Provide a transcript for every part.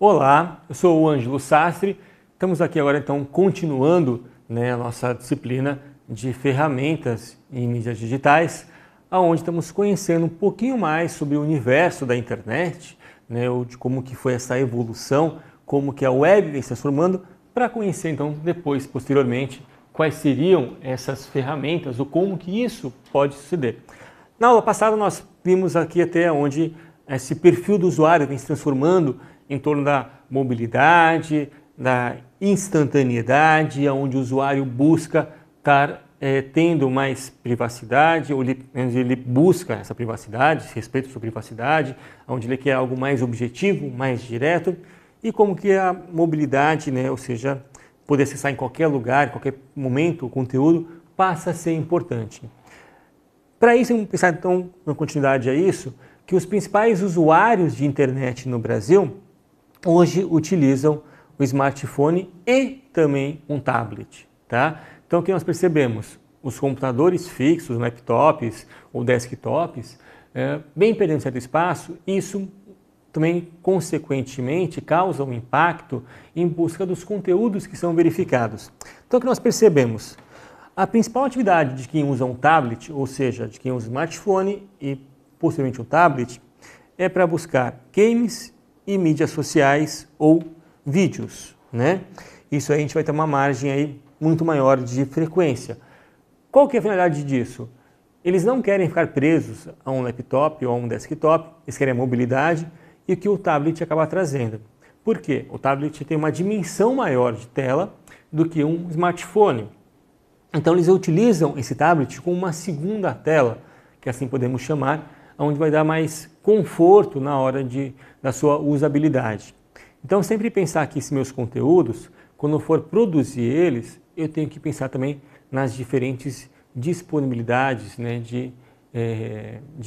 Olá, eu sou o Ângelo Sastre. Estamos aqui agora então continuando a nossa disciplina de ferramentas em mídias digitais, onde estamos conhecendo um pouquinho mais sobre o universo da internet, ou de como que foi essa evolução, como que a web vem se transformando, para conhecer então depois, posteriormente, quais seriam essas ferramentas ou como que isso pode suceder. Na aula passada nós vimos aqui até onde esse perfil do usuário vem se transformando em torno da mobilidade, da instantaneidade, onde o usuário busca estar tendo mais privacidade, ou ele busca essa privacidade, esse respeito à sua privacidade, onde ele quer algo mais objetivo, mais direto, e como que a mobilidade, ou seja, poder acessar em qualquer lugar, em qualquer momento o conteúdo, passa a ser importante. Para isso, vamos pensar então, na continuidade a isso, que os principais usuários de internet no Brasil hoje utilizam o smartphone e também um tablet, tá? Então, o que nós percebemos? Os computadores fixos, laptops ou desktops, bem perdendo certo espaço, isso também, consequentemente, causa um impacto em busca dos conteúdos que são verificados. Então, o que nós percebemos? A principal atividade de quem usa um tablet, ou seja, de quem usa um smartphone e posteriormente um tablet, é para buscar games e mídias sociais ou vídeos, Isso aí a gente vai ter uma margem aí muito maior de frequência. Qual que é a finalidade disso? Eles não querem ficar presos a um laptop ou a um desktop, eles querem a mobilidade e o que o tablet acaba trazendo. Por quê? O tablet tem uma dimensão maior de tela do que um smartphone. Então eles utilizam esse tablet como uma segunda tela, que assim podemos chamar, onde vai dar mais conforto na hora da sua usabilidade. Então sempre pensar que esses meus conteúdos, quando eu for produzir eles, eu tenho que pensar também nas diferentes disponibilidades de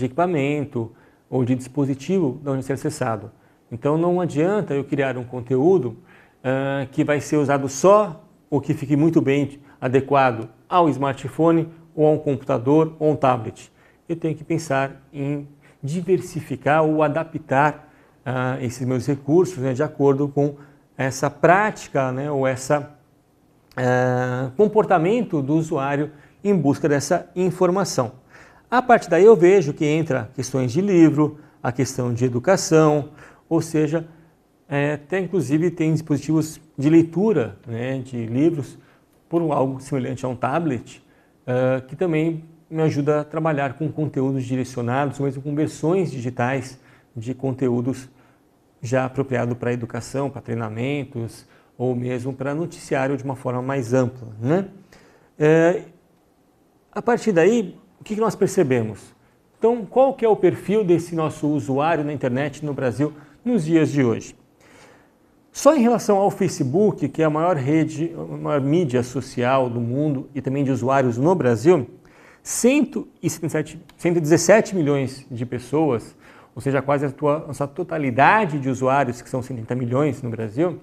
equipamento ou de dispositivo de onde ser acessado. Então não adianta eu criar um conteúdo que vai ser usado só ou que fique muito bem adequado ao smartphone ou a um computador ou um tablet. Eu tenho que pensar em diversificar ou adaptar esses meus recursos de acordo com essa prática ou esse comportamento do usuário em busca dessa informação. A partir daí eu vejo que entra questões de livro, a questão de educação, ou seja, até inclusive tem dispositivos de leitura de livros por algo semelhante a um tablet, que também me ajuda a trabalhar com conteúdos direcionados, ou mesmo com versões digitais de conteúdos já apropriados para educação, para treinamentos, ou mesmo para noticiário de uma forma mais ampla. A partir daí, o que nós percebemos? Então, qual que é o perfil desse nosso usuário na internet no Brasil nos dias de hoje? Só em relação ao Facebook, que é a maior rede, a maior mídia social do mundo e também de usuários no Brasil, 117 milhões de pessoas, ou seja, quase a totalidade de usuários, que são 130 milhões no Brasil,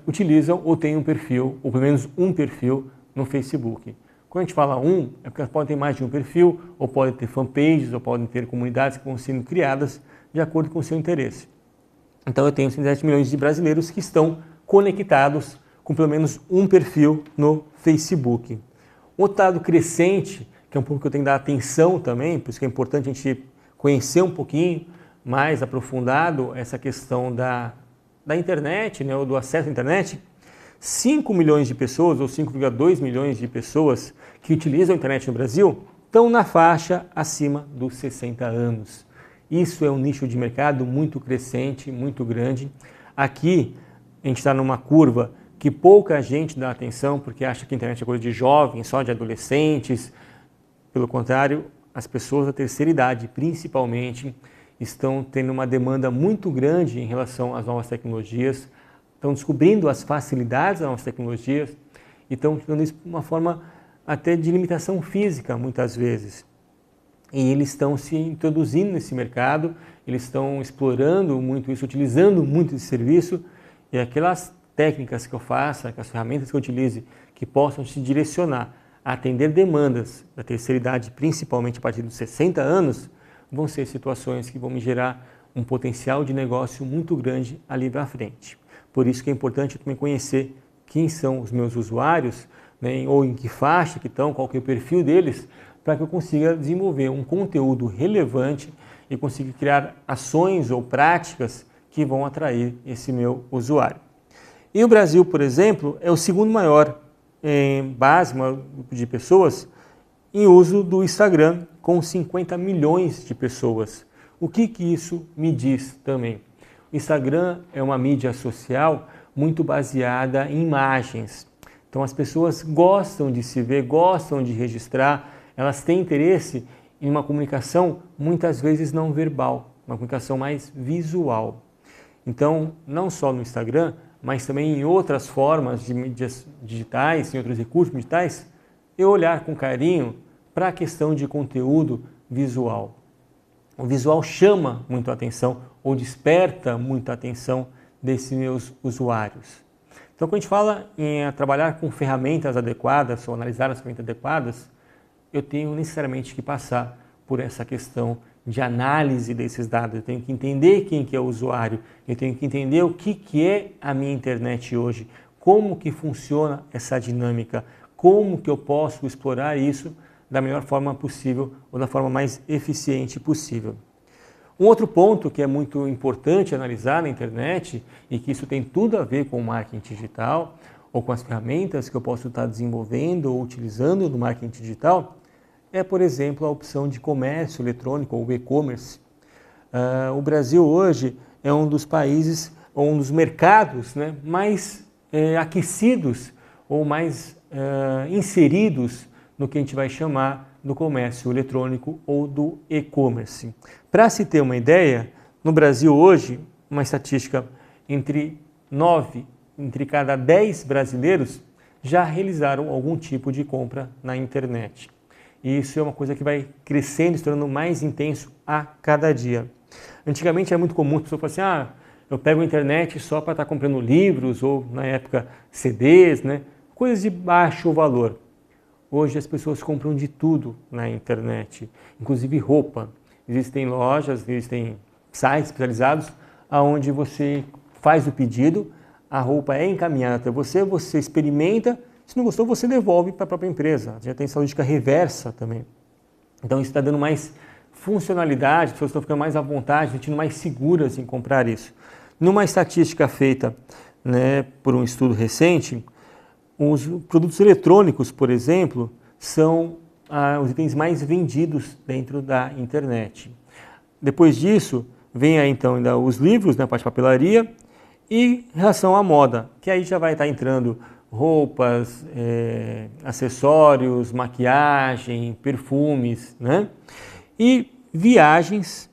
utilizam ou têm um perfil, ou pelo menos um perfil no Facebook. Quando a gente fala é porque podem ter mais de um perfil, ou podem ter fanpages, ou podem ter comunidades que vão sendo criadas de acordo com o seu interesse. Então eu tenho 107 milhões de brasileiros que estão conectados com pelo menos um perfil no Facebook. Outro dado crescente, que é um pouco que eu tenho que dar atenção também, por isso que é importante a gente conhecer um pouquinho mais aprofundado essa questão da internet, ou do acesso à internet. 5 milhões de pessoas, ou 5,2 milhões de pessoas que utilizam a internet no Brasil, estão na faixa acima dos 60 anos. Isso é um nicho de mercado muito crescente, muito grande. Aqui a gente está numa curva que pouca gente dá atenção porque acha que a internet é coisa de jovens, só de adolescentes. Pelo contrário, as pessoas da terceira idade, principalmente, estão tendo uma demanda muito grande em relação às novas tecnologias, estão descobrindo as facilidades das novas tecnologias e estão usando isso de uma forma até de limitação física, muitas vezes. E eles estão se introduzindo nesse mercado, eles estão explorando muito isso, utilizando muito esse serviço, e aquelas técnicas que eu faça, aquelas ferramentas que eu utilize, que possam se direcionar a atender demandas da terceira idade, principalmente a partir dos 60 anos, vão ser situações que vão me gerar um potencial de negócio muito grande ali para frente. Por isso que é importante também conhecer quem são os meus usuários, né, ou em que faixa que estão, qual que é o perfil deles, para que eu consiga desenvolver um conteúdo relevante e consiga criar ações ou práticas que vão atrair esse meu usuário. E o Brasil, por exemplo, é o segundo maior maior grupo de pessoas em uso do Instagram, com 50 milhões de pessoas. O que isso me diz também? O Instagram é uma mídia social muito baseada em imagens. Então as pessoas gostam de se ver, gostam de registrar, elas têm interesse em uma comunicação muitas vezes não verbal, uma comunicação mais visual. Então, não só no Instagram, mas também em outras formas de mídias digitais, em outros recursos digitais, eu olhar com carinho para a questão de conteúdo visual. O visual chama muito a atenção ou desperta muito a atenção desses meus usuários. Então, quando a gente fala em trabalhar com ferramentas adequadas ou analisar as ferramentas adequadas, eu tenho necessariamente que passar por essa questão de análise desses dados. Eu tenho que entender quem que é o usuário, eu tenho que entender o que é a minha internet hoje, como que funciona essa dinâmica, como que eu posso explorar isso da melhor forma possível ou da forma mais eficiente possível. Um outro ponto que é muito importante analisar na internet e que isso tem tudo a ver com o marketing digital ou com as ferramentas que eu posso estar desenvolvendo ou utilizando no marketing digital é, por exemplo, a opção de comércio eletrônico ou e-commerce. O Brasil hoje é um dos países ou um dos mercados, né, mais aquecidos ou mais inseridos no que a gente vai chamar do comércio eletrônico ou do e-commerce. Para se ter uma ideia, no Brasil hoje, uma estatística entre cada 10 brasileiros já realizaram algum tipo de compra na internet. E isso é uma coisa que vai crescendo, se tornando mais intenso a cada dia. Antigamente era muito comum as pessoas falarem assim, eu pego a internet só para estar comprando livros ou, na época, CDs, né? Coisas de baixo valor. Hoje as pessoas compram de tudo na internet, inclusive roupa. Existem lojas, existem sites especializados onde você faz o pedido, a roupa é encaminhada até você, você experimenta, se não gostou você devolve para a própria empresa. Já tem essa lógica reversa também. Então isso está dando mais funcionalidade, as pessoas estão ficando mais à vontade, sentindo mais seguras em comprar isso. Numa estatística feita, né, por um estudo recente, os produtos eletrônicos, por exemplo, são os itens mais vendidos dentro da internet. Depois disso, vem aí então ainda os livros, né, a parte de papelaria, e em relação à moda, que aí já vai estar entrando roupas, acessórios, maquiagem, perfumes, né? E viagens,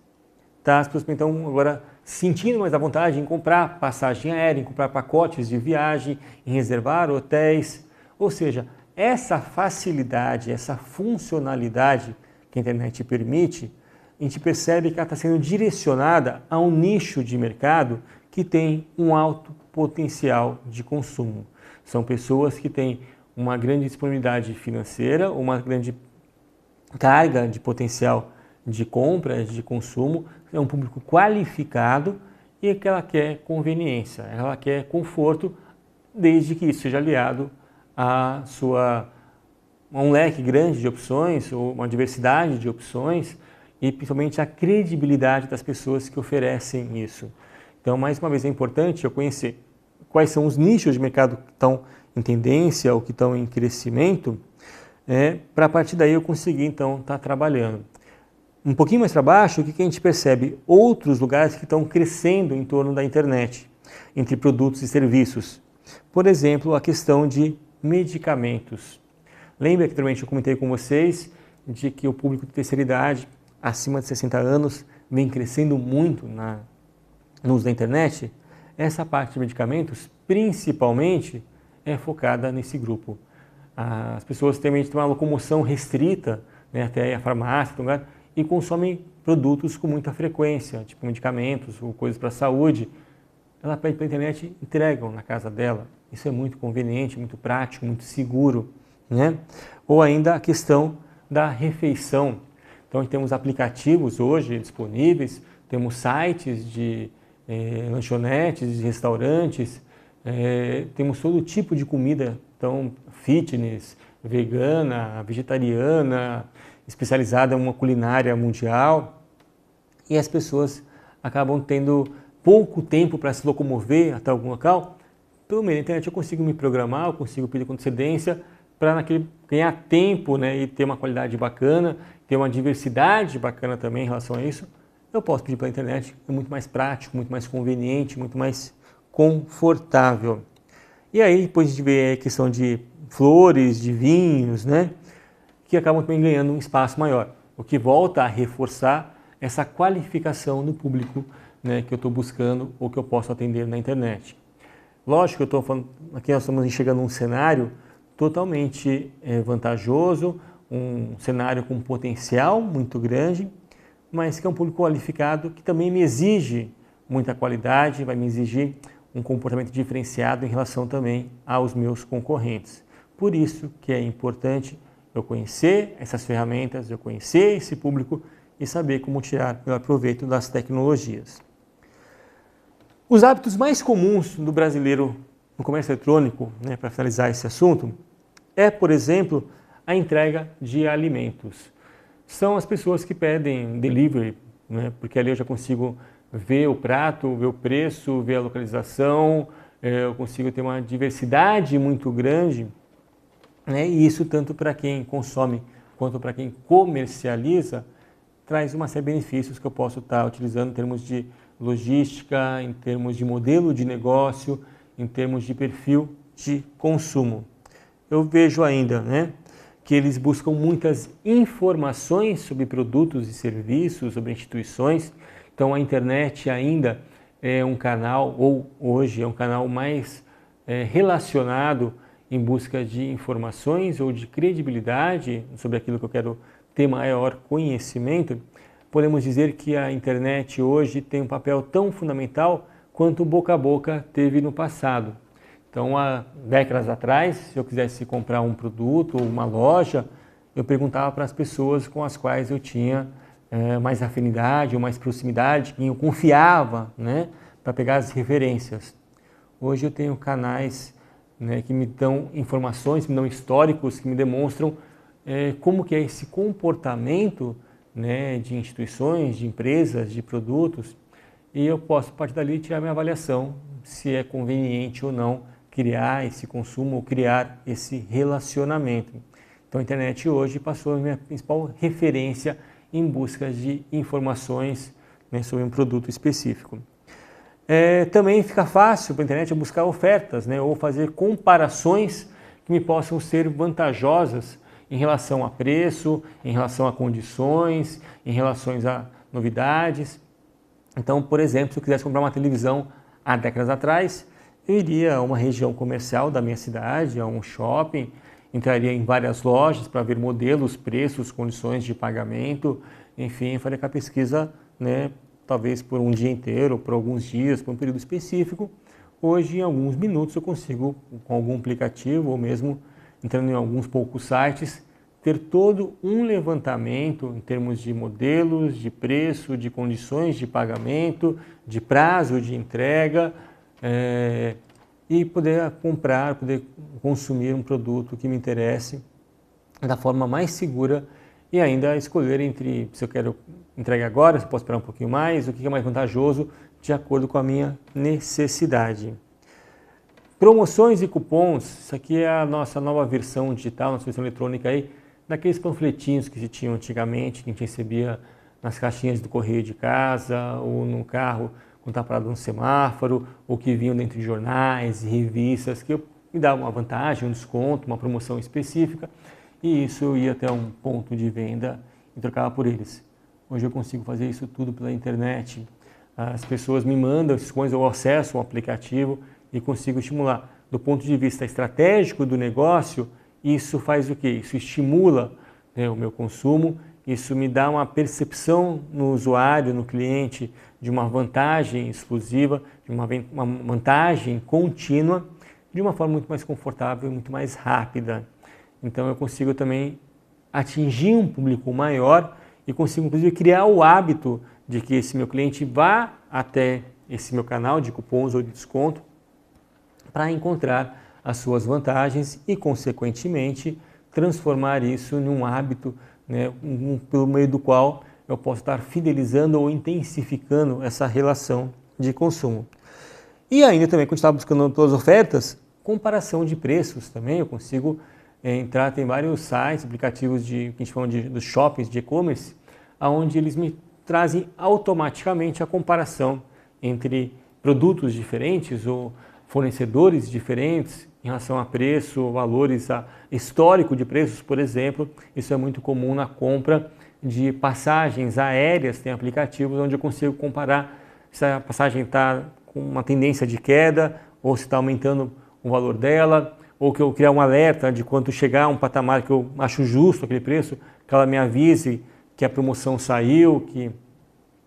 tá? As pessoas estão agora sentindo mais à vontade em comprar passagem aérea, em comprar pacotes de viagem, em reservar hotéis. Ou seja, essa facilidade, essa funcionalidade que a internet permite, a gente percebe que ela está sendo direcionada a um nicho de mercado que tem um alto potencial de consumo. São pessoas que têm uma grande disponibilidade financeira, uma grande carga de potencial de compra, de consumo, é um público qualificado e que ela quer conveniência, ela quer conforto, desde que isso seja aliado a um leque grande de opções, ou uma diversidade de opções, e principalmente a credibilidade das pessoas que oferecem isso. Então, mais uma vez, é importante eu conhecer quais são os nichos de mercado que estão em tendência ou que estão em crescimento, para a partir daí eu conseguir, então, estar trabalhando. Um pouquinho mais para baixo, o que a gente percebe? Outros lugares que estão crescendo em torno da internet, entre produtos e serviços. Por exemplo, a questão de medicamentos. Lembra que anteriormente eu comentei com vocês de que o público de terceira idade, acima de 60 anos, vem crescendo muito no uso da internet? Essa parte de medicamentos, principalmente, é focada nesse grupo. As pessoas têm uma locomoção restrita, né, até a farmácia, e consomem produtos com muita frequência, tipo medicamentos ou coisas para a saúde. Ela pede pela internet, entregam na casa dela. Isso é muito conveniente, muito prático, muito seguro, né? Ou ainda a questão da refeição. Então, temos aplicativos hoje disponíveis temos sites de lanchonetes, de restaurantes, temos todo tipo de comida, então fitness, vegana, vegetariana, especializada em uma culinária mundial, e as pessoas acabam tendo pouco tempo para se locomover até algum local. Pelo meio da internet eu consigo me programar, eu consigo pedir com antecedência para ganhar tempo, né, e ter uma qualidade bacana, ter uma diversidade bacana também em relação a isso. Eu posso pedir pela internet, é muito mais prático, muito mais conveniente, muito mais confortável. E aí depois de ver a questão de flores, de vinhos, né, que acabam também ganhando um espaço maior, o que volta a reforçar essa qualificação do público, né, que eu estou buscando ou que eu posso atender na internet. Lógico que eu estou falando, aqui nós estamos enxergando um cenário totalmente vantajoso, um cenário com potencial muito grande, mas que é um público qualificado que também me exige muita qualidade, vai me exigir um comportamento diferenciado em relação também aos meus concorrentes. Por isso que é importante eu conhecer essas ferramentas, eu conhecer esse público e saber como tirar melhor proveito das tecnologias. Os hábitos mais comuns do brasileiro no comércio eletrônico, né, para finalizar esse assunto, é, por exemplo, a entrega de alimentos. São as pessoas que pedem delivery, né, porque ali eu já consigo ver o prato, ver o preço, ver a localização, eu consigo ter uma diversidade muito grande, né, e isso tanto para quem consome quanto para quem comercializa, traz uma série de benefícios que eu posso estar utilizando em termos de logística, em termos de modelo de negócio, em termos de perfil de consumo. Eu vejo ainda, né, que eles buscam muitas informações sobre produtos e serviços, sobre instituições. Então a internet ainda é um canal, ou hoje é um canal mais relacionado em busca de informações ou de credibilidade sobre aquilo que eu quero ter maior conhecimento. Podemos dizer que a internet hoje tem um papel tão fundamental quanto o boca a boca teve no passado. Então, há décadas atrás, se eu quisesse comprar um produto ou uma loja, eu perguntava para as pessoas com as quais eu tinha mais afinidade ou mais proximidade, quem eu confiava, né, para pegar as referências. Hoje eu tenho canais, né, que me dão informações, me dão históricos, que me demonstram como que é esse comportamento, né, de instituições, de empresas, de produtos, e eu posso, a partir dali, tirar minha avaliação se é conveniente ou não criar esse consumo ou criar esse relacionamento. Então a internet hoje passou a minha principal referência em busca de informações, né, sobre um produto específico. Também fica fácil para a internet buscar ofertas, né, ou fazer comparações que me possam ser vantajosas em relação a preço, em relação a condições, em relação a novidades. Então, por exemplo, se eu quisesse comprar uma televisão há décadas atrás, eu iria a uma região comercial da minha cidade, a um shopping, entraria em várias lojas para ver modelos, preços, condições de pagamento, enfim, faria aquela pesquisa, né, talvez por um dia inteiro, por alguns dias, por um período específico. Hoje, em alguns minutos, eu consigo, com algum aplicativo ou mesmo entrando em alguns poucos sites, ter todo um levantamento em termos de modelos, de preço, de condições de pagamento, de prazo de entrega, e poder comprar, poder consumir um produto que me interesse da forma mais segura e ainda escolher entre se eu quero entrega agora, se eu posso esperar um pouquinho mais, o que é mais vantajoso de acordo com a minha necessidade. Promoções e cupons, isso aqui é a nossa nova versão digital, nossa versão eletrônica aí, daqueles panfletinhos que se tinham antigamente, que a gente recebia nas caixinhas do correio de casa ou no carro quando estava parado no semáforo, ou que vinham dentro de jornais e revistas, que me davam uma vantagem, um desconto, uma promoção específica, e isso eu ia até um ponto de venda e trocava por eles. Hoje eu consigo fazer isso tudo pela internet. As pessoas me mandam esses coisas, eu acesso ao aplicativo e consigo estimular. Do ponto de vista estratégico do negócio, isso faz o quê? Isso estimula, né, o meu consumo, isso me dá uma percepção no usuário, no cliente, de uma vantagem exclusiva, de uma vantagem contínua, de uma forma muito mais confortável e muito mais rápida. Então eu consigo também atingir um público maior e consigo inclusive criar o hábito de que esse meu cliente vá até esse meu canal de cupons ou de desconto para encontrar as suas vantagens e, consequentemente, transformar isso em um hábito, né, pelo meio do qual eu posso estar fidelizando ou intensificando essa relação de consumo. E ainda também, quando estava buscando pelas ofertas, comparação de preços também, eu consigo entrar, tem vários sites, aplicativos que a gente chama dos shoppings de e-commerce, onde eles me trazem automaticamente a comparação entre produtos diferentes ou fornecedores diferentes em relação a preço, valores, histórico de preços, por exemplo. Isso é muito comum na compra de passagens aéreas, tem aplicativos onde eu consigo comparar se a passagem está com uma tendência de queda ou se está aumentando o valor dela, ou que eu criar um alerta de quando chegar a um patamar que eu acho justo aquele preço, que ela me avise que a promoção saiu, que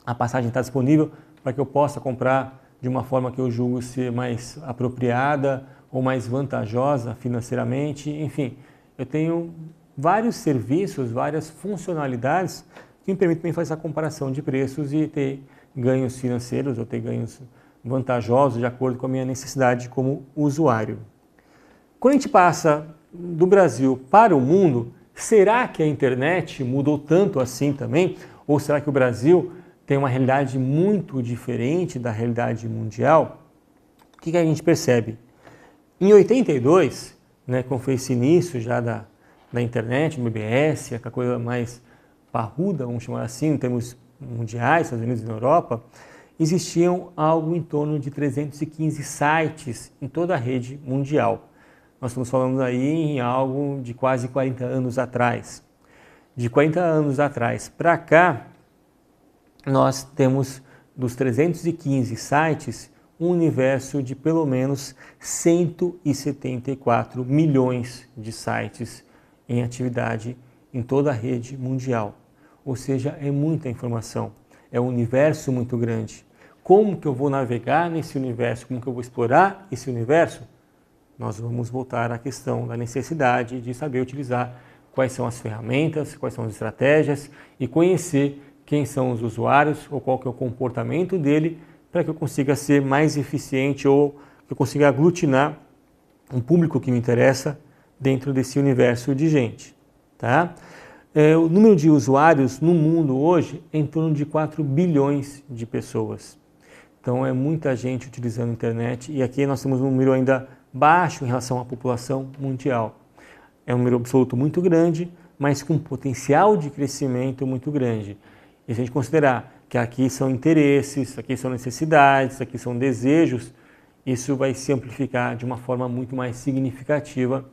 a passagem está disponível, para que eu possa comprar de uma forma que eu julgo ser mais apropriada ou mais vantajosa financeiramente. Enfim, eu tenho vários serviços, várias funcionalidades que me permitem fazer essa comparação de preços e ter ganhos financeiros ou ter ganhos vantajosos de acordo com a minha necessidade como usuário. Quando a gente passa do Brasil para o mundo, será que a internet mudou tanto assim também? Ou será que o Brasil tem uma realidade muito diferente da realidade mundial? O que a gente percebe? Em 82, né, quando foi esse início já da internet, no BBS, aquela coisa mais parruda, vamos chamar assim, em termos mundiais, Estados Unidos e na Europa, existiam algo em torno de 315 sites em toda a rede mundial. Nós estamos falando aí em algo de quase 40 anos atrás. De 40 anos atrás para cá, nós temos dos 315 sites um universo de pelo menos 174 milhões de sites em atividade em toda a rede mundial. Ou seja, é muita informação, é um universo muito grande. Como que eu vou navegar nesse universo? Como que eu vou explorar esse universo? Nós vamos voltar à questão da necessidade de saber utilizar quais são as ferramentas, quais são as estratégias e conhecer quem são os usuários ou qual que é o comportamento dele para que eu consiga ser mais eficiente ou que eu consiga aglutinar um público que me interessa dentro desse universo de gente. Tá? O número de usuários no mundo hoje é em torno de 4 bilhões de pessoas. Então é muita gente utilizando a internet e aqui nós temos um número ainda baixo em relação à população mundial. É um número absoluto muito grande, mas com potencial de crescimento muito grande. E se a gente considerar que aqui são interesses, aqui são necessidades, aqui são desejos, isso vai se amplificar de uma forma muito mais significativa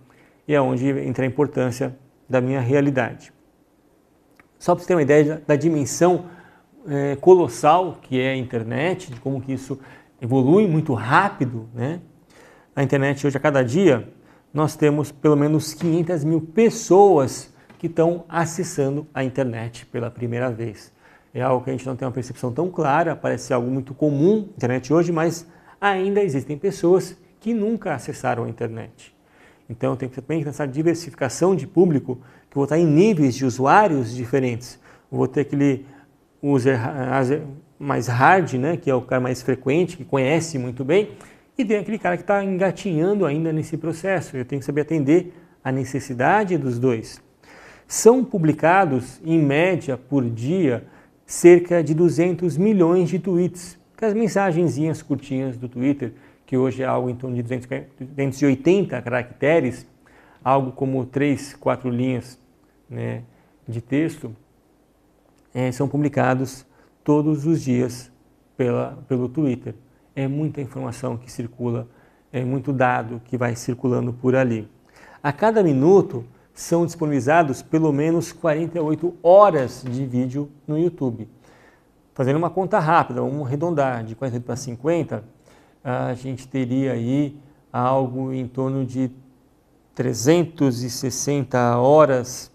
e é onde entra a importância da minha realidade. Só para você ter uma ideia da dimensão colossal que é a internet, de como que isso evolui muito rápido, né? A internet hoje, a cada dia, nós temos pelo menos 500 mil pessoas que estão acessando a internet pela primeira vez. É algo que a gente não tem uma percepção tão clara, parece algo muito comum na internet hoje, mas ainda existem pessoas que nunca acessaram a internet. Então eu tenho que também nessa diversificação de público, que eu vou estar em níveis de usuários diferentes. Eu vou ter aquele user mais hard, né, que é o cara mais frequente, que conhece muito bem, e tem aquele cara que está engatinhando ainda nesse processo. Eu tenho que saber atender a necessidade dos dois. São publicados, em média, por dia, cerca de 200 milhões de tweets. As mensagenzinhas curtinhas do Twitter, que hoje é algo em torno de 280 caracteres, algo como 3, 4 linhas, né, de texto, são publicados todos os dias pelo Twitter. É muita informação que circula, é muito dado que vai circulando por ali. A cada minuto são disponibilizados pelo menos 48 horas de vídeo no YouTube. Fazendo uma conta rápida, vamos arredondar, de 48 para 50, a gente teria aí algo em torno de 360 horas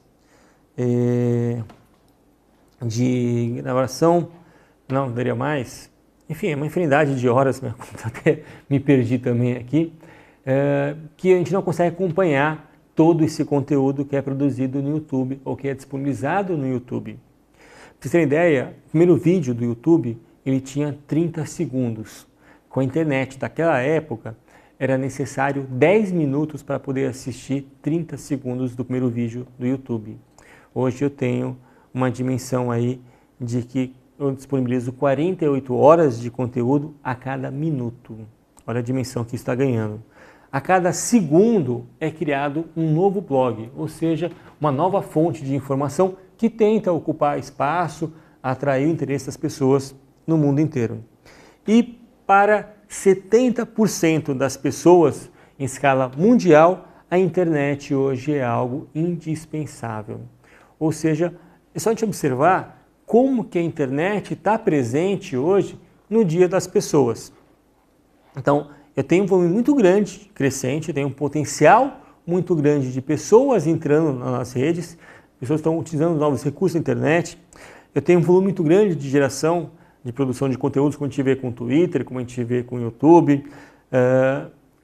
de gravação, não, daria mais. Enfim, é uma infinidade de horas, até me perdi também aqui, que a gente não consegue acompanhar todo esse conteúdo que é produzido no YouTube ou que é disponibilizado no YouTube. vocês terem ideia, o primeiro vídeo do YouTube ele tinha 30 segundos. Com a internet daquela época, era necessário 10 minutos para poder assistir 30 segundos do primeiro vídeo do YouTube. Hoje eu tenho uma dimensão aí de que eu disponibilizo 48 horas de conteúdo a cada minuto. Olha a dimensão que está ganhando. A cada segundo é criado um novo blog, ou seja, uma nova fonte de informação que tenta ocupar espaço, atrair o interesse das pessoas no mundo inteiro. E para 70% das pessoas em escala mundial, a internet hoje é algo indispensável. Ou seja, é só a gente observar como que a internet está presente hoje no dia das pessoas. Então, eu tenho um volume muito grande, crescente, eu tenho um potencial muito grande de pessoas entrando nas redes, pessoas estão utilizando novos recursos da internet, eu tenho um volume muito grande de geração, de produção de conteúdos, como a gente vê com o Twitter, como a gente vê com o YouTube,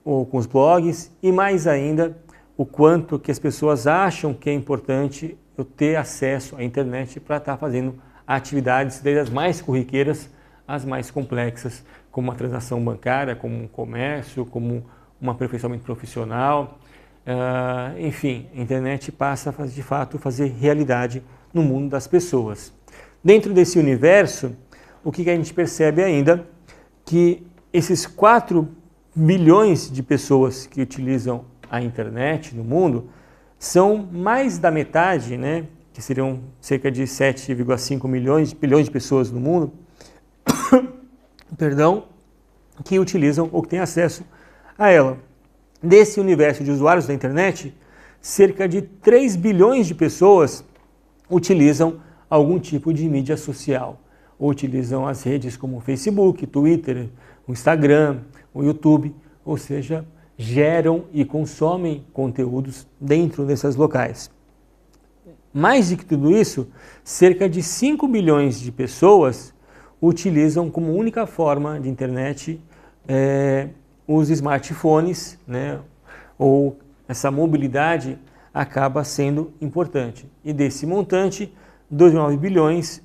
ou com os blogs, e mais ainda, o quanto que as pessoas acham que é importante eu ter acesso à internet para estar fazendo atividades desde as mais corriqueiras às mais complexas, como uma transação bancária, como um comércio, como um aperfeiçoamento profissional. Enfim, a internet passa a, de fato, fazer realidade no mundo das pessoas. Dentro desse universo, o que a gente percebe ainda? Que esses 4 bilhões de pessoas que utilizam a internet no mundo são mais da metade, né, que seriam cerca de 7,5 bilhões de pessoas no mundo, perdão, que utilizam ou que têm acesso a ela. Desse universo de usuários da internet, cerca de 3 bilhões de pessoas utilizam algum tipo de mídia social, ou utilizam as redes como o Facebook, Twitter, o Instagram, o YouTube, ou seja, geram e consomem conteúdos dentro desses locais. Mais do que tudo isso, cerca de 5 bilhões de pessoas utilizam como única forma de internet os smartphones, né? Ou essa mobilidade acaba sendo importante. E desse montante, 2,9 bilhões,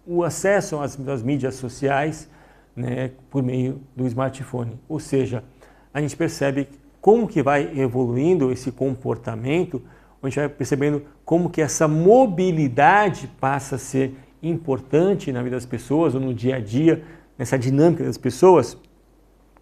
o acesso às mídias sociais, né, por meio do smartphone. Ou seja, a gente percebe como que vai evoluindo esse comportamento, a gente vai percebendo como que essa mobilidade passa a ser importante na vida das pessoas, ou no dia a dia, nessa dinâmica das pessoas.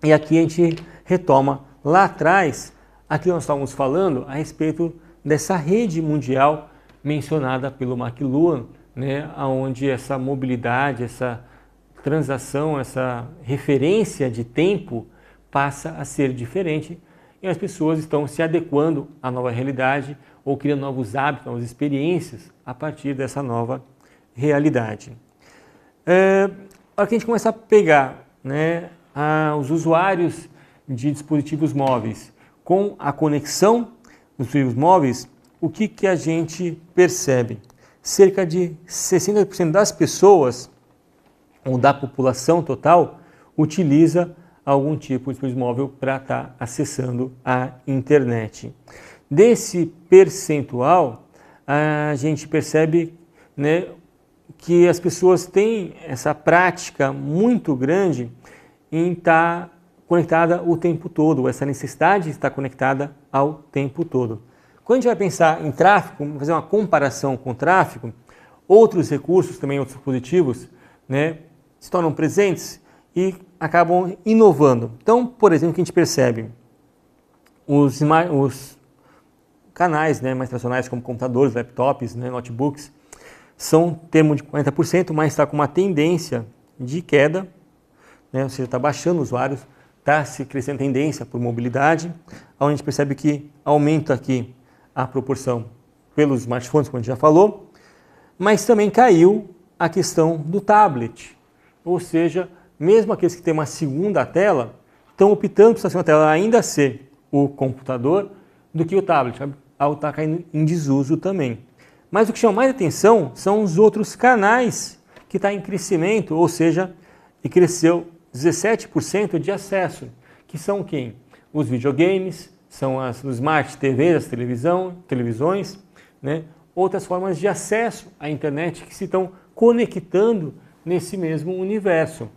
E aqui a gente retoma lá atrás aquilo que nós estávamos falando a respeito dessa rede mundial mencionada pelo McLuhan, né, onde essa mobilidade, essa transação, essa referência de tempo passa a ser diferente e as pessoas estão se adequando à nova realidade ou criando novos hábitos, novas experiências a partir dessa nova realidade. A gente começa a pegar, né, os usuários de dispositivos móveis com a conexão dos dispositivos móveis, o que a gente percebe? Cerca de 60% das pessoas, ou da população total, utiliza algum tipo de dispositivo móvel para estar acessando a internet. Desse percentual, a gente percebe, né, que as pessoas têm essa prática muito grande em estar conectada o tempo todo, essa necessidade de estar conectada ao tempo todo. Quando a gente vai pensar em tráfego, fazer uma comparação com o tráfego, outros recursos, também outros dispositivos, né, se tornam presentes e acabam inovando. Então, por exemplo, o que a gente percebe? Os canais, né, mais tradicionais, como computadores, laptops, né, notebooks, são em termo de 40%, mas está com uma tendência de queda, né, ou seja, está baixando os usuários, está se crescendo tendência por mobilidade, onde a gente percebe que aumenta aqui a proporção pelos smartphones, como a gente já falou, mas também caiu a questão do tablet, ou seja, mesmo aqueles que têm uma segunda tela, estão optando por essa segunda tela ainda ser o computador do que o tablet, ao estar caindo em desuso também. Mas o que chama mais atenção são os outros canais que estão em crescimento, ou seja, e cresceu 17% de acesso, que são quem? Os videogames, são as Smart TVs, as televisões, né? Outras formas de acesso à internet que se estão conectando nesse mesmo universo.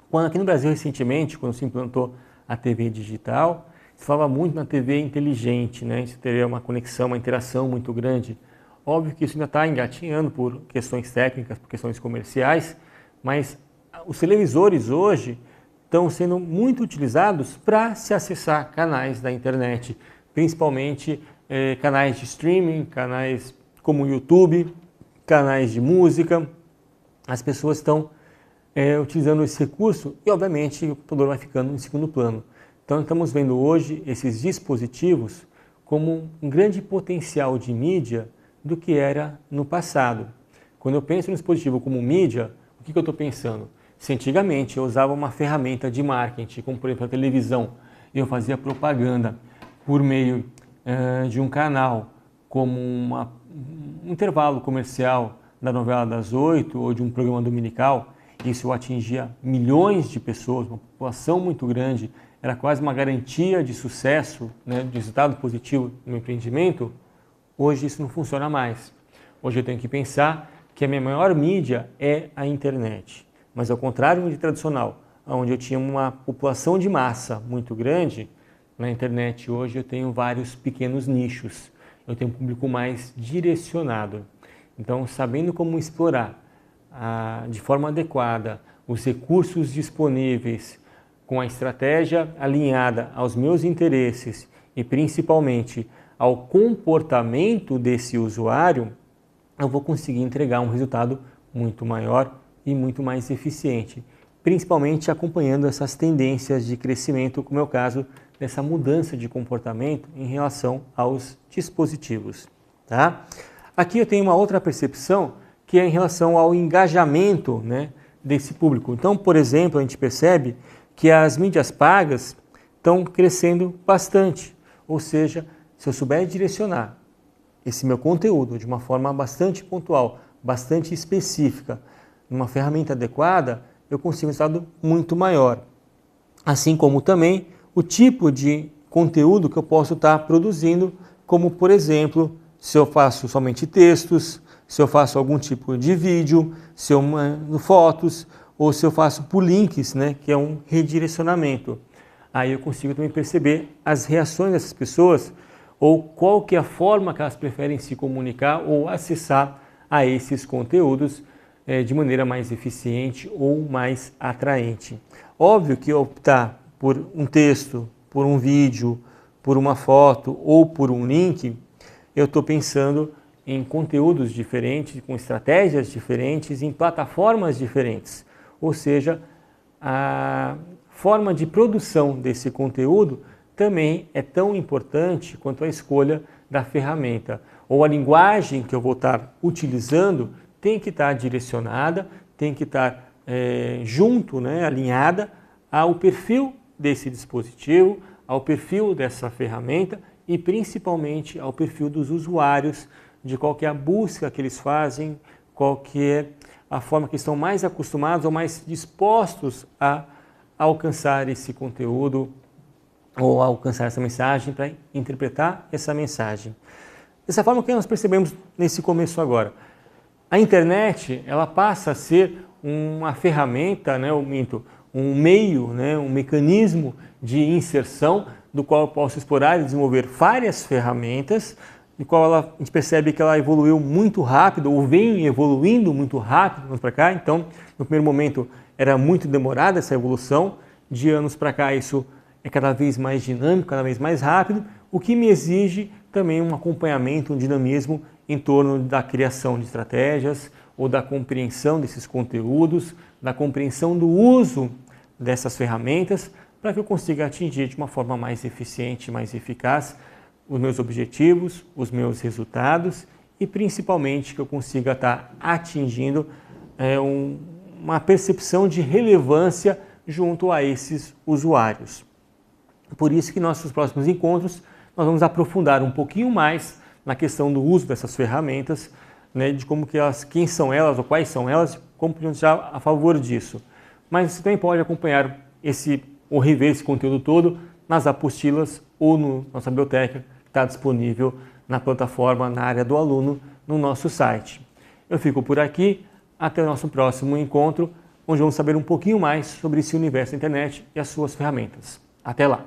Quando aqui no Brasil recentemente, quando se implantou a TV digital, se falava muito na TV inteligente, né? Isso teria uma conexão, uma interação muito grande. Óbvio que isso ainda está engatinhando por questões técnicas, por questões comerciais, mas os televisores hoje estão sendo muito utilizados para se acessar canais da internet, principalmente canais de streaming, canais como o YouTube, canais de música. As pessoas estão utilizando esse recurso e, obviamente, o computador vai ficando em segundo plano. Então, estamos vendo hoje esses dispositivos como um grande potencial de mídia do que era no passado. Quando eu penso no dispositivo como mídia, o que eu estou pensando? Se antigamente eu usava uma ferramenta de marketing, como por exemplo a televisão, e eu fazia propaganda por meio de um canal, como um intervalo comercial da novela das 8 ou de um programa dominical, isso atingia milhões de pessoas, uma população muito grande, era quase uma garantia de sucesso, né, de resultado positivo no empreendimento. Hoje isso não funciona mais. Hoje eu tenho que pensar que a minha maior mídia é a internet. Mas ao contrário do mídia tradicional, onde eu tinha uma população de massa muito grande, na internet hoje eu tenho vários pequenos nichos. Eu tenho um público mais direcionado. Então, sabendo como explorar de forma adequada os recursos disponíveis, com a estratégia alinhada aos meus interesses e principalmente ao comportamento desse usuário, eu vou conseguir entregar um resultado muito maior e muito mais eficiente, principalmente acompanhando essas tendências de crescimento, como é o caso dessa mudança de comportamento em relação aos dispositivos. Tá? Aqui eu tenho uma outra percepção que é em relação ao engajamento, né, desse público. Então, por exemplo, a gente percebe que as mídias pagas estão crescendo bastante, ou seja, se eu souber direcionar esse meu conteúdo de uma forma bastante pontual, bastante específica, numa ferramenta adequada, eu consigo um resultado muito maior. Assim como também o tipo de conteúdo que eu posso estar produzindo, como por exemplo, se eu faço somente textos, se eu faço algum tipo de vídeo, se eu mando fotos, ou se eu faço por links, né, que é um redirecionamento. Aí eu consigo também perceber as reações dessas pessoas, ou qual que é a forma que elas preferem se comunicar ou acessar a esses conteúdos de maneira mais eficiente ou mais atraente. Óbvio que optar por um texto, por um vídeo, por uma foto ou por um link, eu estou pensando em conteúdos diferentes, com estratégias diferentes, em plataformas diferentes. Ou seja, a forma de produção desse conteúdo também é tão importante quanto a escolha da ferramenta. Ou a linguagem que eu vou estar utilizando tem que estar direcionada, tem que estar junto, né, alinhada ao perfil desse dispositivo, ao perfil dessa ferramenta e principalmente ao perfil dos usuários, de qual que é a busca que eles fazem, qual que é a forma que estão mais acostumados ou mais dispostos a alcançar esse conteúdo ou a alcançar essa mensagem, para interpretar essa mensagem. Dessa forma que nós percebemos nesse começo agora. A internet, ela passa a ser uma ferramenta, né, um meio, né, um mecanismo de inserção do qual eu posso explorar e desenvolver várias ferramentas, de qual a gente percebe que ela evoluiu muito rápido, ou vem evoluindo muito rápido para cá. Então, no primeiro momento era muito demorada essa evolução, de anos para cá isso é cada vez mais dinâmico, cada vez mais rápido, o que me exige também um acompanhamento, um dinamismo em torno da criação de estratégias ou da compreensão desses conteúdos, da compreensão do uso dessas ferramentas, para que eu consiga atingir de uma forma mais eficiente, mais eficaz, os meus objetivos, os meus resultados e principalmente que eu consiga estar atingindo uma percepção de relevância junto a esses usuários. Por isso que nossos próximos encontros nós vamos aprofundar um pouquinho mais na questão do uso dessas ferramentas, né, de como que elas, quem são elas ou quais são elas, como podemos estar a favor disso. Mas você também pode acompanhar ou rever esse conteúdo todo nas apostilas ou na nossa biblioteca, que está disponível na plataforma, na área do aluno, no nosso site. Eu fico por aqui, Até o nosso próximo encontro, onde vamos saber um pouquinho mais sobre esse universo da internet e as suas ferramentas. Até lá!